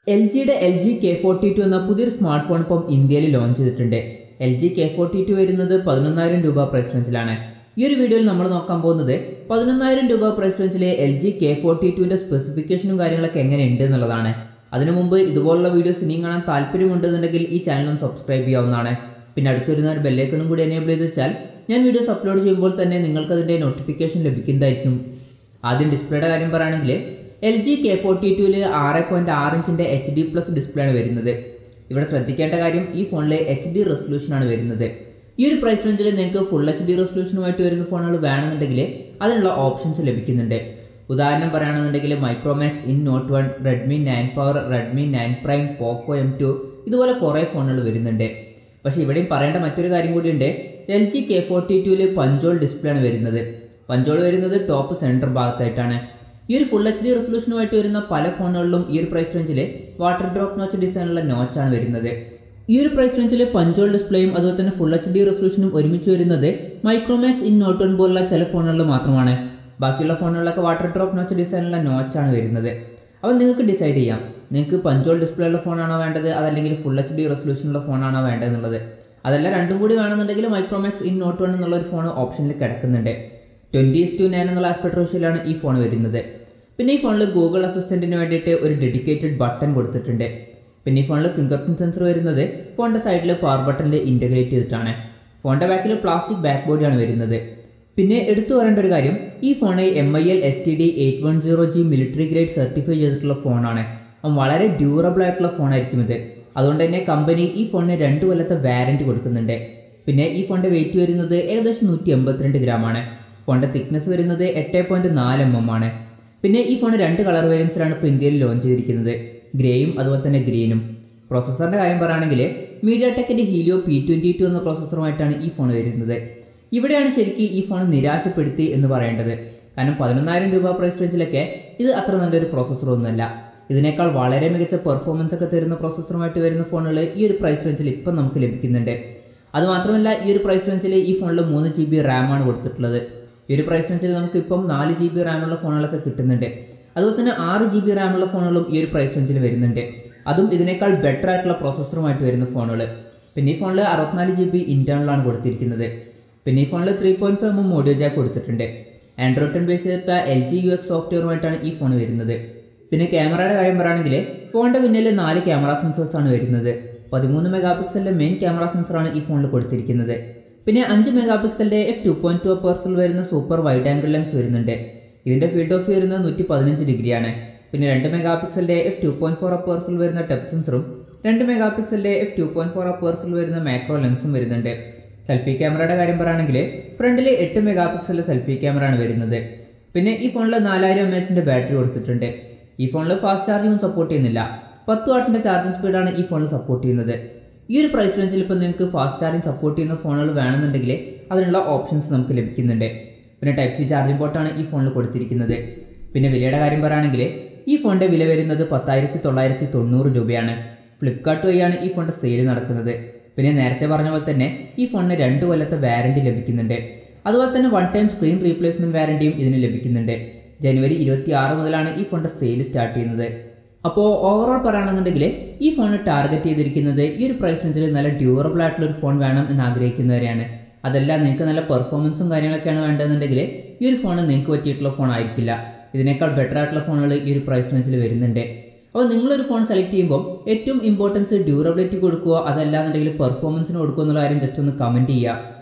LGയുടെ LG K42 എന്ന പുതിയൊരു smart phone ഇപ്പം ഇന്ത്യയിൽ ലോഞ്ച് ചെയ്തിട്ടുണ്ട്. LG K42 വരുന്നത് 11,000 രൂപ പ്രൈസ് റേഞ്ചിലാണ്. ഈ ഒരു വീഡിയോയിൽ നമ്മൾ നോക്കാൻ പോകുന്നത് 11,000 രൂപ പ്രൈസ് റേഞ്ചിലെ LG K42ന്റെ സ്പെസിഫിക്കേഷനും കാര്യങ്ങളൊക്കെ എങ്ങനെയുണ്ട് എന്നുള്ളതാണ്. അതിനു മുമ്പ് ഇതുപോലുള്ള വീഡിയോസ് ഇനിയും കാണാൻ താല്പര്യമുണ്ടെന്നുണ്ടെങ്കിൽ ഈ ചാനൽ ഒന്ന് സബ്സ്ക്രൈബ് ചെയ്യാവുന്നതാണ്. പിന്നെ അടുത്തൊരുന്ന ഒരു ബെല്ലൈക്കണും കൂടി എനേബിൾ ചെയ്ത് വെച്ചാൽ ഞാൻ വീഡിയോസ് അപ്ലോഡ് ചെയ്യുമ്പോൾ തന്നെ നിങ്ങൾക്ക് അതിൻ്റെ നോട്ടിഫിക്കേഷൻ ലഭിക്കുന്നതായിരിക്കും. ആദ്യം ഡിസ്പ്ലേയുടെ കാര്യം പറയുകയാണെങ്കിൽ LG K42ൽ 6.6 ഇഞ്ചിൻ്റെ HD+ ഡിസ്പ്ലേ ആണ് വരുന്നത്. ഇവിടെ ശ്രദ്ധിക്കേണ്ട കാര്യം ഈ ഫോണിൽ HD റെസൊല്യൂഷനാണ് വരുന്നത്. ഈ ഒരു പ്രൈസ് റേഞ്ചിൽ നിങ്ങൾക്ക് ഫുൾ HD റെസൊല്യൂഷനുമായിട്ട് വരുന്ന ഫോണുകൾ വേണമെന്നുണ്ടെങ്കിൽ അതിനുള്ള ഓപ്ഷൻസ് ലഭിക്കുന്നുണ്ട്. ഉദാഹരണം പറയുകയാണെന്നുണ്ടെങ്കിൽ Micromax in note 1, Redmi 9 power, Redmi 9 prime, Poco M2 ഇതുപോലെ കുറേ ഫോണുകൾ വരുന്നുണ്ട്. പക്ഷേ ഇവിടെയും പറയേണ്ട മറ്റൊരു കാര്യം കൂടിയുണ്ട്. LG K42ൽ പഞ്ചോൾ ഡിസ്പ്ലേ ആണ് വരുന്നത്. പഞ്ചോൾ വരുന്നത് ടോപ്പ് സെൻറ്റർ ഭാഗത്തായിട്ടാണ്. ഈ ഒരു ഫുൾ HD റെസൊല്യൂഷനുമായിട്ട് വരുന്ന പല ഫോണുകളിലും ഈ ഒരു പ്രൈസ് റേഞ്ചിൽ വാട്ടർ ഡ്രോപ്പ് നോച്ച് ഡിസൈനുള്ള നോച്ചാണ് വരുന്നത്. ഈ ഒരു പ്രൈസ് റേഞ്ചിൽ പഞ്ചോൾ ഡിസ്പ്ലേയും അതുപോലെ തന്നെ ഫുൾ HD റെസൊല്യൂഷനും ഒരുമിച്ച് വരുന്നത് മൈക്രോമാക്സ് ഇൻ നോട്ട് 1 പോലുള്ള ചില ഫോണുകളിൽ മാത്രമാണ്. ബാക്കിയുള്ള ഫോണുകളിലൊക്കെ വാട്ടർ ഡ്രോപ്പ് നോച്ച് ഡിസൈനുള്ള നോച്ചാണ് വരുന്നത്. അപ്പോൾ നിങ്ങൾക്ക് ഡിസൈഡ് ചെയ്യാം, നിങ്ങൾക്ക് പഞ്ചോൾ ഡിസ്പ്ലേ ഉള്ള ഫോണാണോ വേണ്ടത്, അതല്ലെങ്കിൽ ഫുൾ HD റെസൊല്യൂഷനുള്ള ഫോണാണോ വേണ്ടതെന്നുള്ളത്. അതല്ല രണ്ടും കൂടി വേണമെന്നുണ്ടെങ്കിൽ മൈക്രോമാക്സ് ഇൻ നോട്ട് 1 എന്നുള്ളൊരു ഫോൺ ഓപ്ഷനിൽ കിടക്കുന്നുണ്ട്. 20:9 എന്നുള്ള ആസ്പെക്ട് റേഷ്യോയിലാണ് ഈ ഫോൺ വരുന്നത്. പിന്നെ ഈ ഫോണിൽ ഗൂഗിൾ അസിസ്റ്റൻറ്റിന് വേണ്ടിയിട്ട് ഒരു ഡെഡിക്കേറ്റഡ് ബട്ടൺ കൊടുത്തിട്ടുണ്ട്. പിന്നെ ഈ ഫോണിൽ ഫിംഗർ പ്രിന്റ് സെൻസർ വരുന്നത് ഫോണിൻ്റെ സൈഡിൽ പവർ ബട്ടണിൽ ഇൻ്റഗ്രേറ്റ് ചെയ്തിട്ടാണ്. ഫോണിൻ്റെ ബാക്കിൽ പ്ലാസ്റ്റിക് ബാക്ക് ബോഡിയാണ് വരുന്നത്. പിന്നെ എടുത്തു പറയേണ്ട ഒരു കാര്യം, ഈ phone MIL STD 810G military grade certify ചെയ്തിട്ടുള്ള ഫോണാണ്. വളരെ ഡ്യൂറബിൾ ആയിട്ടുള്ള ഫോണായിരിക്കും ഇത്. അതുകൊണ്ട് തന്നെ കമ്പനി ഈ ഫോണിന് 2 കൊല്ലത്തെ വാറൻറ്റി കൊടുക്കുന്നുണ്ട്. പിന്നെ ഈ ഫോണിൻ്റെ വെയിറ്റ് വരുന്നത് ഏകദേശം 182 ഗ്രാമാണ്. ഫോണിൻ്റെ തിക്നെസ് വരുന്നത് 8.4 mm ആണ്. പിന്നെ ഈ ഫോൺ 2 കളർ വേരിയൻസിലാണ് ഇപ്പോൾ ഇന്ത്യയിൽ ലോഞ്ച് ചെയ്തിരിക്കുന്നത്, ഗ്രേയും അതുപോലെ തന്നെ ഗ്രീനും. പ്രോസസ്സറിൻ്റെ കാര്യം പറയുകയാണെങ്കിൽ mediatekന്റെ helio P22 എന്ന പ്രോസസ്സറുമായിട്ടാണ് ഈ ഫോൺ വരുന്നത്. ഇവിടെയാണ് ശരിക്കും ഈ ഫോൺ നിരാശപ്പെടുത്തി എന്ന് പറയേണ്ടത്. കാരണം 11,000 രൂപ പ്രൈസ് റേഞ്ചിലൊക്കെ ഇത് അത്ര നല്ലൊരു പ്രോസസ്സറൊന്നുമല്ല. ഇതിനേക്കാൾ വളരെ മികച്ച പെർഫോമൻസ് ഒക്കെ തരുന്ന പ്രോസസ്സറുമായിട്ട് വരുന്ന ഫോണുകൾ ഈ ഒരു പ്രൈസ് റേഞ്ചിൽ ഇപ്പം നമുക്ക് ലഭിക്കുന്നുണ്ട്. അതുമാത്രമല്ല ഈ ഒരു പ്രൈസ് റേഞ്ചിൽ ഈ ഫോണിൽ 3 GB റാമാണ് കൊടുത്തിട്ടുള്ളത്. ഈ ഒരു പ്രൈസ് റേഞ്ചിൽ നമുക്ക് ഇപ്പം 4 GB റാമുള്ള ഫോണുകളൊക്കെ കിട്ടുന്നുണ്ട്. അതുപോലെ തന്നെ 6 GB റാമുള്ള ഫോണുകളും ഈ ഒരു പ്രൈസ് റേഞ്ചിൽ വരുന്നുണ്ട്. അതും ഇതിനേക്കാൾ ബെറ്റർ ആയിട്ടുള്ള പ്രോസസ്സറുമായിട്ട് വരുന്ന ഫോണുകൾ. പിന്നെ ഈ ഫോണിൽ 64 GB ഇന്റേണലാണ് കൊടുത്തിരിക്കുന്നത്. പിന്നെ ഈ ഫോണിൽ 3.5 mm ഓഡിയോ ജാക്ക് കൊടുത്തിട്ടുണ്ട്. ആൻഡ്രോയിഡ് 10 ബേസ് ചെയ്തിട്ട LG UX സോഫ്റ്റ്വെയറുമായിട്ടാണ് ഈ ഫോൺ വരുന്നത്. പിന്നെ ക്യാമറയുടെ കാര്യം പറയുകയാണെങ്കിൽ ഫോണിൻ്റെ പിന്നിൽ 4 ക്യാമറ സെൻസേഴ്സാണ് വരുന്നത്. 13 മെഗാപിക്സലിൻ്റെ മെയിൻ ക്യാമറ സെൻസറാണ് ഈ ഫോണിൽ കൊടുത്തിരിക്കുന്നത്. പിന്നെ 5 മെഗാപിക്സലിൻ്റെ f2.2 അപ്പേഴ്സിൽ വരുന്ന സൂപ്പർ വൈഡ് ആംഗിൾ ലെൻസ് വരുന്നുണ്ട്. ഇതിൻ്റെ ഫീൽഡ് ഓഫ് വ്യൂ വരുന്നത് 115 ഡിഗ്രിയാണ്. പിന്നെ 2 മെഗാപിക്സലിൻ്റെ f2.4 അപ്പേഴ്സിൽ വരുന്ന ടച്ച് സെൻസറും 2 മെഗാപിക്സലിൻ്റെ f2.4 അപ്പേഴ്സിൽ വരുന്ന മാക്രോ ലെൻസും വരുന്നുണ്ട്. സെൽഫി ക്യാമറയുടെ കാര്യം പറയുകയാണെങ്കിൽ ഫ്രണ്ടിൽ 8 മെഗാപിക്സലിൻ്റെ സെൽഫി ക്യാമറ ആണ് വരുന്നത്. പിന്നെ ഈ ഫോണിൽ 4000 mAh ബാറ്ററി കൊടുത്തിട്ടുണ്ട്. ഈ ഫോണിൽ ഫാസ്റ്റ് ചാർജിങ്ങും സപ്പോർട്ട് ചെയ്യുന്നില്ല. 10 വാട്ടിൻ്റെ ചാർജിങ് സ്പീഡാണ് ഈ ഫോണിൽ സപ്പോർട്ട് ചെയ്യുന്നത്. ഈ ഒരു പ്രൈസ് റേഞ്ചിൽ ഇപ്പോൾ നിങ്ങൾക്ക് ഫാസ്റ്റ് ചാർജിങ് സപ്പോർട്ട് ചെയ്യുന്ന ഫോണുകൾ വേണമെന്നുണ്ടെങ്കിൽ അതിനുള്ള ഓപ്ഷൻസ് നമുക്ക് ലഭിക്കുന്നുണ്ട്. പിന്നെ Type C ചാർജിംഗ് പോർട്ടാണ് ഈ ഫോണിൽ കൊടുത്തിരിക്കുന്നത്. പിന്നെ വിലയുടെ കാര്യം പറയുകയാണെങ്കിൽ ഈ ഫോണിൻ്റെ വില വരുന്നത് 10,990 രൂപയാണ്. ഫ്ലിപ്കാർട്ട് വഴിയാണ് ഈ ഫോണിൻ്റെ സെയിൽ നടക്കുന്നത്. പിന്നെ നേരത്തെ പറഞ്ഞ പോലെ തന്നെ ഈ ഫോണിന് 2 കൊല്ലത്തെ വാറൻറ്റി ലഭിക്കുന്നുണ്ട്. അതുപോലെ തന്നെ 1 ടൈം സ്ക്രീൻ റീപ്ലേസ്മെൻറ്റ് വാറൻറ്റിയും ഇതിന് ലഭിക്കുന്നുണ്ട്. ജനുവരി 26 മുതലാണ് ഈ ഫോണിൻ്റെ സെയിൽ സ്റ്റാർട്ട് ചെയ്യുന്നത്. അപ്പോൾ ഓവറോൾ പറയുകയാണെന്നുണ്ടെങ്കിൽ ഈ ഫോൺ ടാർഗറ്റ് ചെയ്തിരിക്കുന്നത് ഈ ഒരു പ്രൈസ് റേഞ്ചിൽ നല്ല ഡ്യൂറബിൾ ആയിട്ടുള്ള ഒരു ഫോൺ വേണം എന്ന് ആഗ്രഹിക്കുന്നവരെയാണ്. അതല്ല നിങ്ങൾക്ക് നല്ല പെർഫോമൻസും കാര്യങ്ങളൊക്കെയാണ് വേണ്ടതെന്നുണ്ടെങ്കിൽ ഈ ഒരു ഫോൺ നിങ്ങൾക്ക് പറ്റിയിട്ടുള്ള ഫോൺ ആയിരിക്കില്ല. ഇതിനേക്കാൾ ബെറ്റർ ആയിട്ടുള്ള ഫോണുകൾ ഈ ഒരു പ്രൈസ് റേഞ്ചിൽ വരുന്നുണ്ട്. അപ്പോൾ നിങ്ങളൊരു ഫോൺ സെലക്ട് ചെയ്യുമ്പോൾ ഏറ്റവും ഇമ്പോർട്ടൻസ് ഡ്യൂറബിലിറ്റി കൊടുക്കുക, അതല്ലാന്നുണ്ടെങ്കിൽ പെർഫോമൻസിന് കൊടുക്കുക എന്നുള്ള കാര്യം ജസ്റ്റ് ഒന്ന് കമൻറ്റ് ചെയ്യുക.